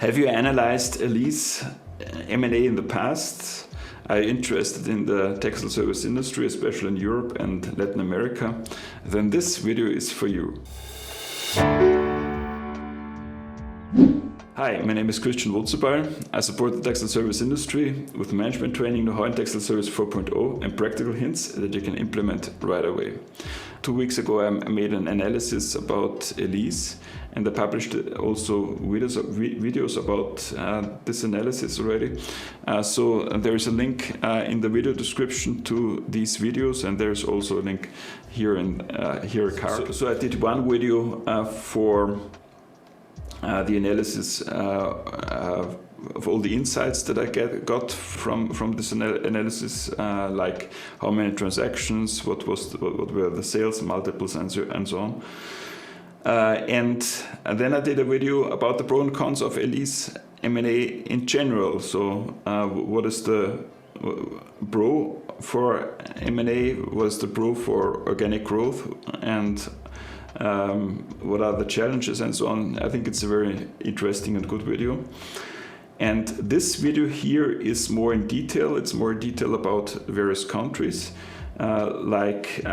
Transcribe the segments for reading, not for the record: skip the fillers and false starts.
Have you analyzed Elis M&A in the past? Are you interested in the textile service industry, especially in Europe and Latin America? Then this video is for you. Hi, my name is Christian Wurzelball. I support the textile service industry with management training, know-how in Textile Service 4.0 and practical hints that you can implement right away. 2 weeks ago I made an analysis about Elis, and I published also videos about this analysis already. So there is a link in the video description to these videos, and there's also a link here in here a card. So I did one video for the analysis of all the insights that I got from this analysis, like how many transactions, what were the sales multiples, and so on. And then I did a video about the pros and cons of Elis M&A in general. So what is the pro for M&A, what is the pro for organic growth, and what are the challenges and so on. I think it's a very interesting and good video. And this video here is more in detail. It's more detail about various countries like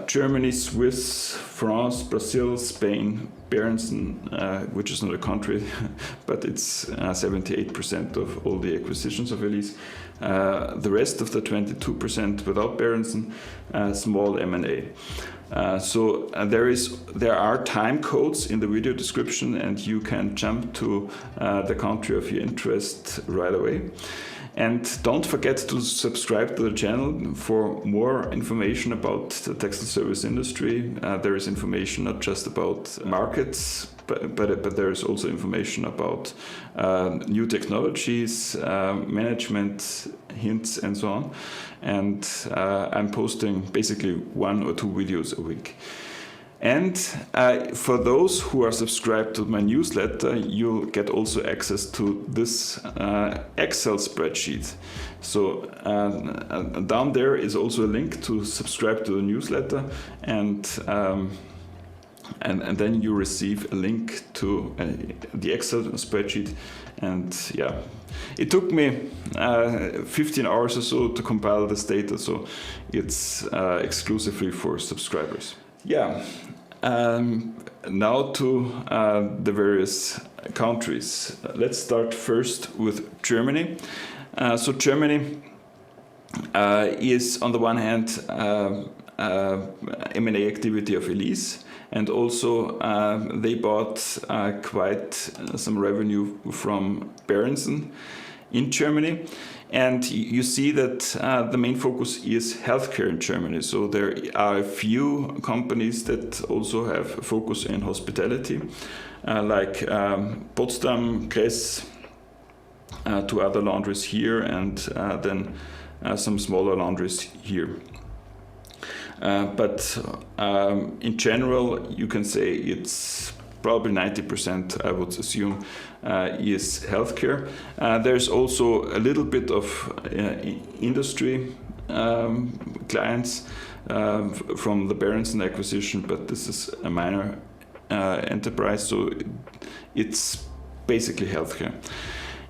Germany, Swiss, France, Brazil, Spain, Berendsen, which is not a country, but it's 78% of all the acquisitions of Elis. The rest of the 22% without Berendsen, small M&A. So there are time codes in the video description, and you can jump to the country of your interest right away. And don't forget to subscribe to the channel for more information about the textile service industry. There is information not just about markets, but there is also information about new technologies, management hints, and so on. And I'm posting basically 1 or 2 videos a week. And for those who are subscribed to my newsletter, you'll get also access to this Excel spreadsheet. So down there is also a link to subscribe to the newsletter, and then you receive a link to the Excel spreadsheet. And yeah, it took me 15 hours or so to compile this data, so it's exclusively for subscribers. Yeah, now to the various countries. Let's start first with Germany. So Germany is on the one hand M&A activity of Elis, and also they bought quite some revenue from Berendsen in Germany. And you see that the main focus is healthcare in Germany. So there are a few companies that also have a focus in hospitality, like Potsdam, Kress, 2 other laundries here, and then some smaller laundries here. But in general, you can say it's probably 90%, I would assume, is healthcare. There's also a little bit of industry clients from the Berendsen acquisition, but this is a minor enterprise, so it's basically healthcare.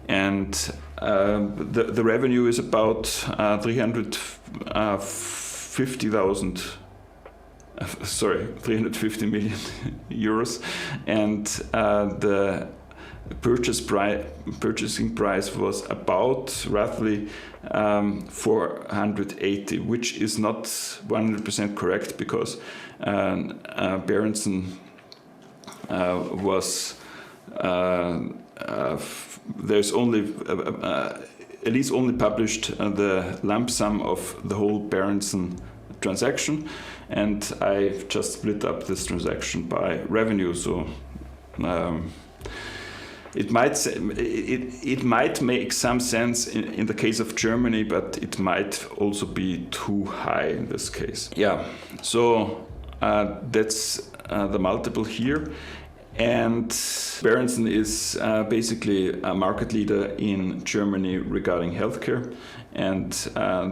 And the revenue is about 350 million euros, and the purchasing price was about roughly 480, which is not 100% correct, because Berendsen was there's only Elis only published the lump sum of the whole Berendsen transaction, and I just split up this transaction by revenue. So it might make some sense in the case of Germany, but it might also be too high in this case. Yeah, so that's the multiple here. And Berendsen is basically a market leader in Germany regarding healthcare, and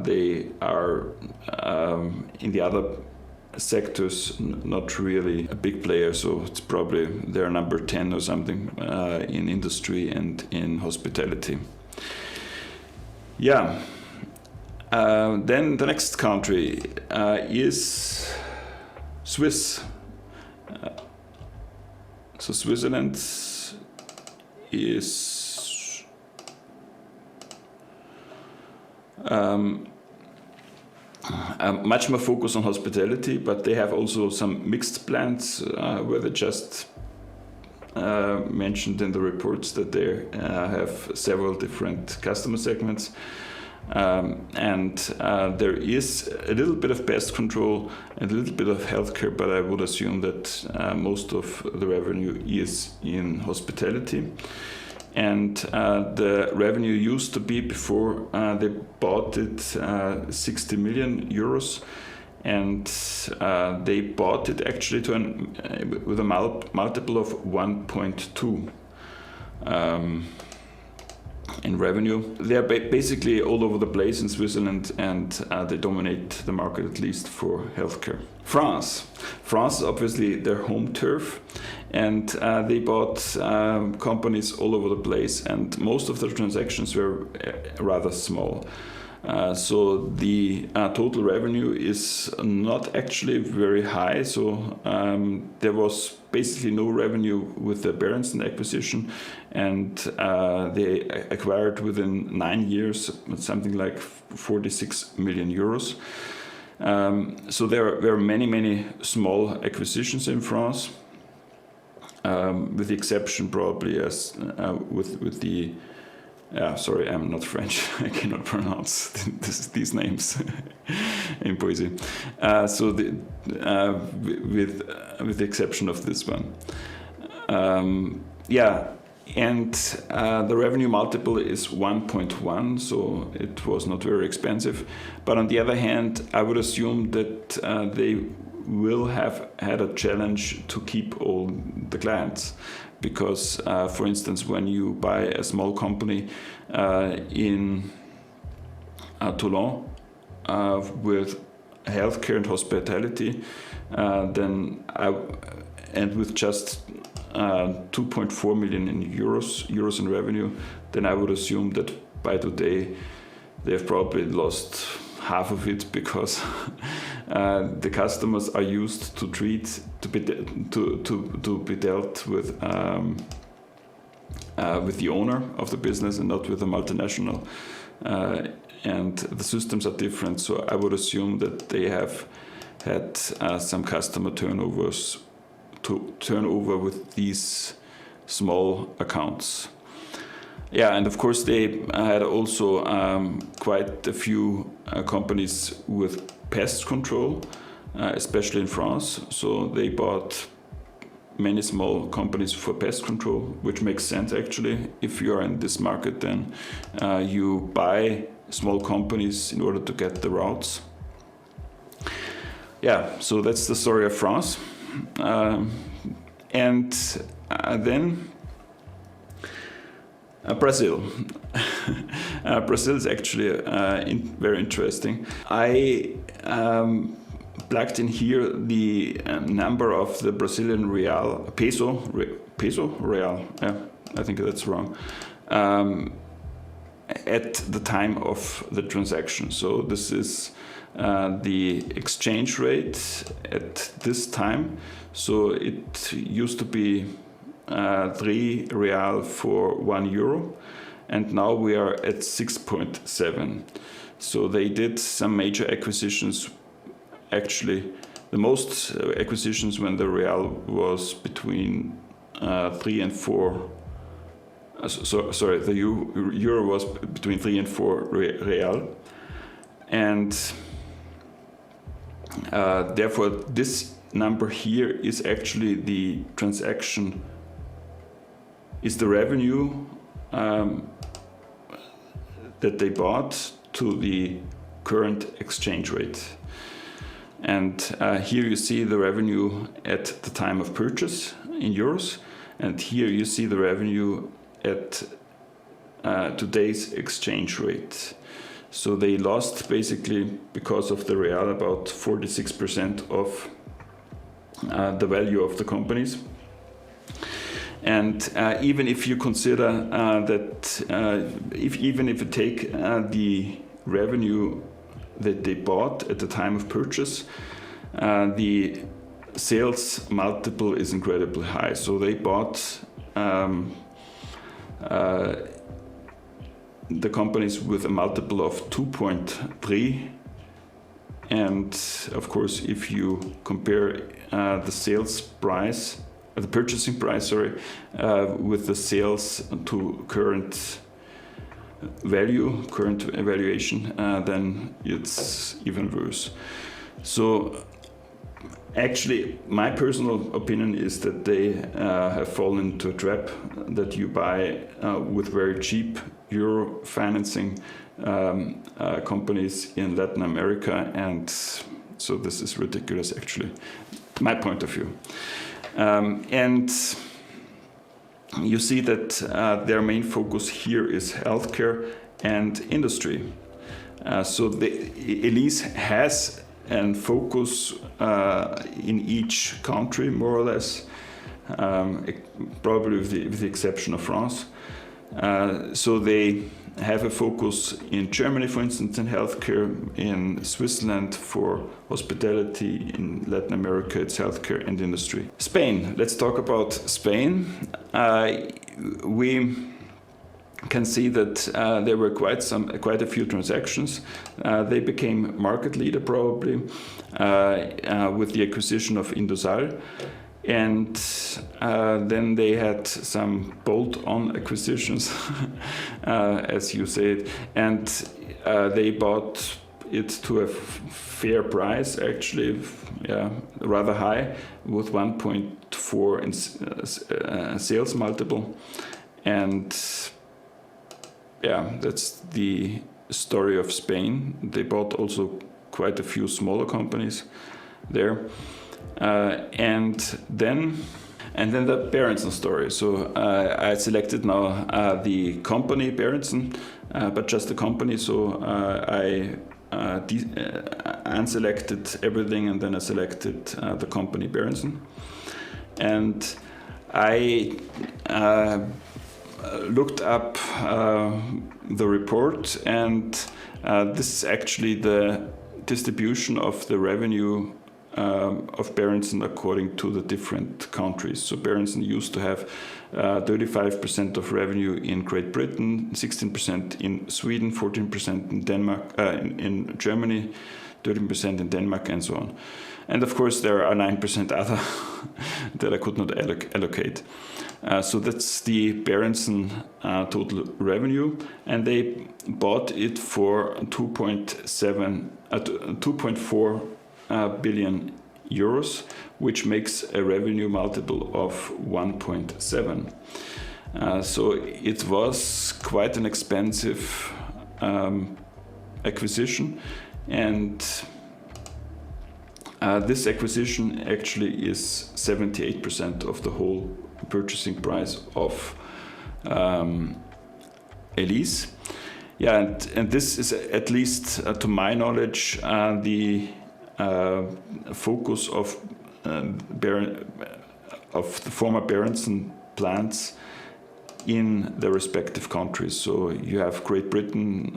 they are in the other sectors, not really a big player, so it's probably they're number 10 or something in industry and in hospitality. Yeah. Then the next country is Swiss. So Switzerland is much more focused on hospitality, but they have also some mixed plants where they just mentioned in the reports that they have several different customer segments. And there is a little bit of pest control and a little bit of healthcare, but I would assume that most of the revenue is in hospitality. And the revenue used to be, before they bought it, 60 million euros, and they bought it actually with a multiple of 1.2 in revenue. They are basically all over the place in Switzerland, and they dominate the market, at least for healthcare. France is obviously their home turf, and they bought companies all over the place, and most of the transactions were rather small. So the total revenue is not actually very high. So there was basically no revenue with the Berendsen acquisition, and they acquired within 9 years something like 46 million euros. So there were many small acquisitions in France, with the exception probably with the sorry, I'm not French. I cannot pronounce these names in poesy. So with the exception of this one, and the revenue multiple is 1.1, so it was not very expensive. But on the other hand, I would assume that they will have had a challenge to keep all the clients. Because, for instance, when you buy a small company in Toulon with healthcare and hospitality, and with just 2.4 million euros in revenue, then I would assume that by today they've probably lost half of it, because the customers are used to be dealt with the owner of the business and not with a multinational, and the systems are different. So I would assume that they have had some customer turnover with these small accounts. Yeah, and of course they had also quite a few companies with pest control, especially in France. So they bought many small companies for pest control, which makes sense actually. If you are in this market, then you buy small companies in order to get the routes. Yeah, so that's the story of France. And then Brazil. Brazil is actually very interesting. I plugged in here the number of the Brazilian peso real. Yeah, I think that's wrong. At the time of the transaction. So this is the exchange rate at this time. So it used to be 3 real for 1 euro, and now we are at 6.7. So they did some major acquisitions. Actually, the most acquisitions when the real was between 3 and 4. Sorry, the euro was between 3 and 4 real, and therefore this number here is actually the transaction. Is the revenue that they bought to the current exchange rate. And here you see the revenue at the time of purchase in euros, and here you see the revenue at today's exchange rate. So they lost basically, because of the real, about 46% of the value of the companies. And even if you consider even if you take the revenue that they bought at the time of purchase, the sales multiple is incredibly high. So they bought the companies with a multiple of 2.3, and of course if you compare the sales price, the purchasing price, with the sales to current valuation, then it's even worse. So actually, my personal opinion is that they have fallen into a trap that you buy with very cheap euro financing companies in Latin America, and so this is ridiculous, actually, my point of view. And you see that their main focus here is healthcare and industry. So Elis has a focus in each country, more or less, probably with the exception of France. So they have a focus in Germany, for instance, in healthcare, in Switzerland for hospitality, in Latin America it's healthcare and industry. Spain, let's talk about Spain. We can see that there were quite a few transactions. They became market leader probably with the acquisition of Indosal. And then they had some bolt-on acquisitions, as you said, and they bought it to a fair price, actually, rather high, with 1.4 in sales multiple. And that's the story of Spain. They bought also quite a few smaller companies there. And then the Berendsen story. So I selected now the company Berendsen, but just the company. So I unselected everything, and then I selected the company Berendsen. And I looked up the report, and this is actually the distribution of the revenue of Berendsen according to the different countries. So Berendsen used to have 35% of revenue in Great Britain, 16% in Sweden, 14% in Denmark, in Germany, 13% in Denmark, and so on. And of course there are 9% other that I could not allocate. So that's the Berendsen total revenue, and they bought it for 2.4 billion euros, which makes a revenue multiple of 1.7. So it was quite an expensive acquisition, and this acquisition actually is 78% of the whole purchasing price of Elis. And this is, at least to my knowledge, the focus of the former Berendsen plants in the respective countries. So you have Great Britain,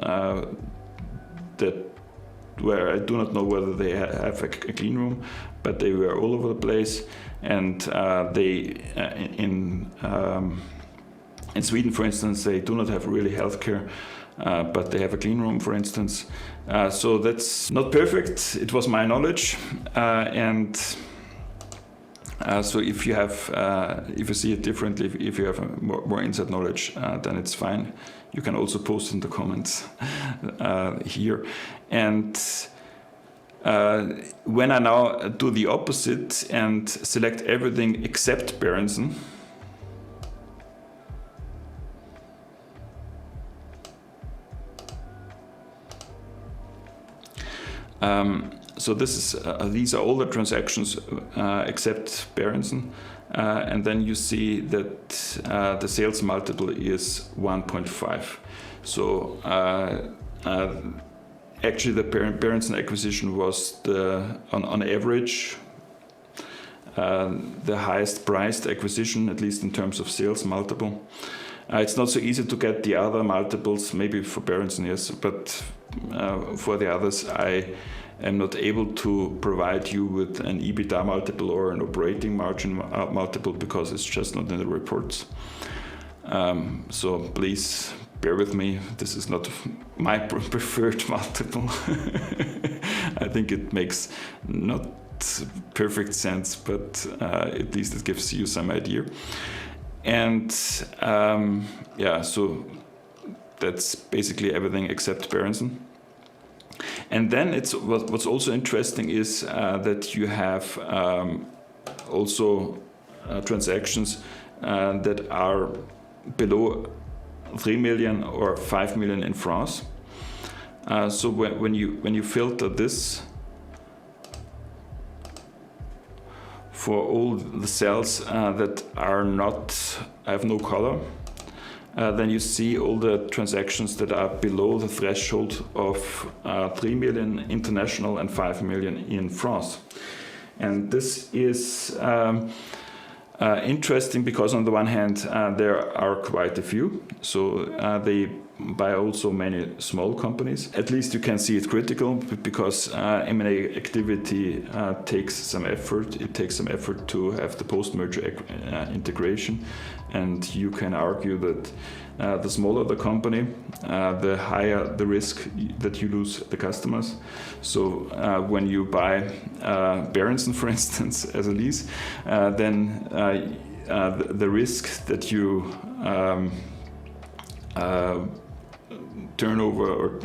where I do not know whether they have a clean room, but they were all over the place. And in Sweden, for instance, they do not have really healthcare, but they have a clean room, for instance. So that's not perfect. It was my knowledge, so if you have, if you see it differently, if you have more inside knowledge, then it's fine. You can also post in the comments here. And when I now do the opposite and select everything except Berendsen, so this is these are all the transactions except Berendsen, and then you see that the sales multiple is 1.5. So actually the Berendsen acquisition was on average the highest priced acquisition, at least in terms of sales multiple. It's not so easy to get the other multiples, maybe for Berendsen, yes, but for the others, I am not able to provide you with an EBITDA multiple or an operating margin multiple because it's just not in the reports. So please bear with me. This is not my preferred multiple. I think it makes not perfect sense, but at least it gives you some idea. And yeah, so that's basically everything except Berendsen. And then what's also interesting is that you have also transactions that are below 3 million or 5 million in France. So when you filter this for all the cells that have no color, then you see all the transactions that are below the threshold of 3 million international and 5 million in France. And this is interesting because on the one hand there are quite a few, so they buy also many small companies. At least you can see it critical because M&A activity takes some effort. It takes some effort to have the post-merger integration, and you can argue that the smaller the company, the higher the risk that you lose the customers. So when you buy Berendsen, for instance, as a lease, then the risk that you turnover or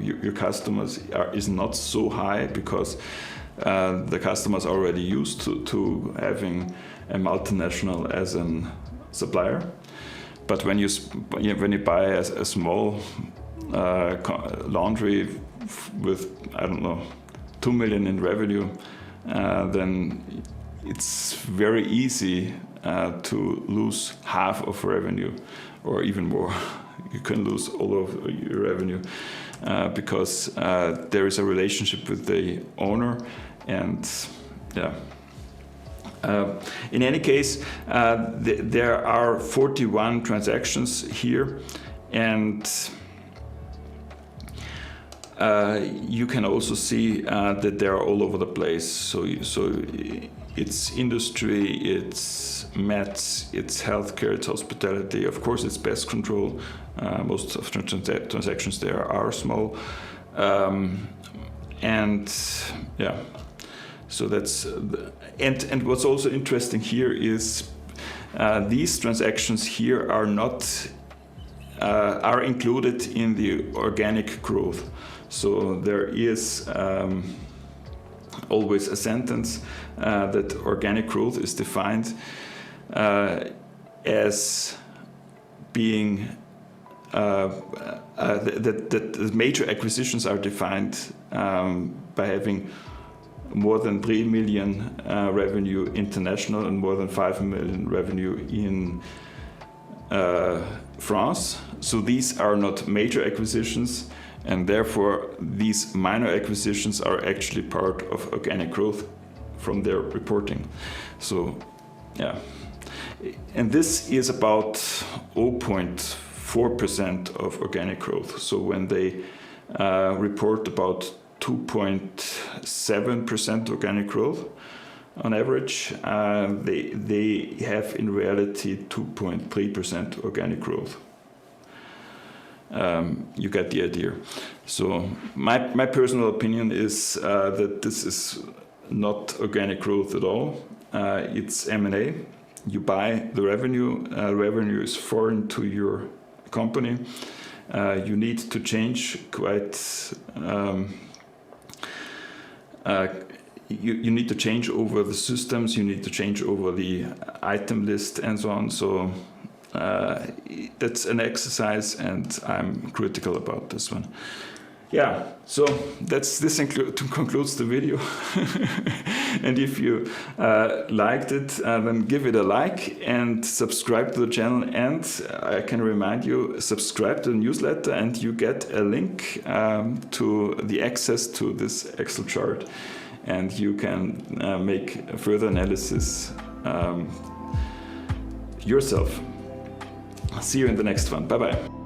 your customers is not so high because the customers are already used to having a multinational as a supplier. But when you buy a small laundry with, I don't know, 2 million in revenue, then it's very easy to lose half of revenue or even more. You can lose all of your revenue because there is a relationship with the owner, and yeah. In any case, there are 41 transactions here, and you can also see that they're all over the place. So it's industry, it's meds, it's healthcare, it's hospitality. Of course, it's pest control. Most of the transactions there are small, and yeah. So that's and what's also interesting here is these transactions here are not are included in the organic growth. So there is always a sentence that organic growth is defined as being that major acquisitions are defined by having more than 3 million revenue international and more than 5 million revenue in France. So these are not major acquisitions, and therefore these minor acquisitions are actually part of organic growth from their reporting. So yeah, and this is about 0.4% of organic growth. So when they report about 2.7% organic growth on average, they have in reality 2.3% organic growth. You get the idea. So my personal opinion is that this is not organic growth at all. It's M&A. You buy the revenue. Revenue is foreign to your company. You need to change quite. You need to change over the systems. You need to change over the item list and so on. So that's an exercise, and I'm critical about this one. Yeah, so this concludes the video. And if you liked it, then give it a like and subscribe to the channel. And I can remind you, subscribe to the newsletter and you get a link to the access to this Excel chart, and you can make further analysis yourself. See you in the next one. Bye bye.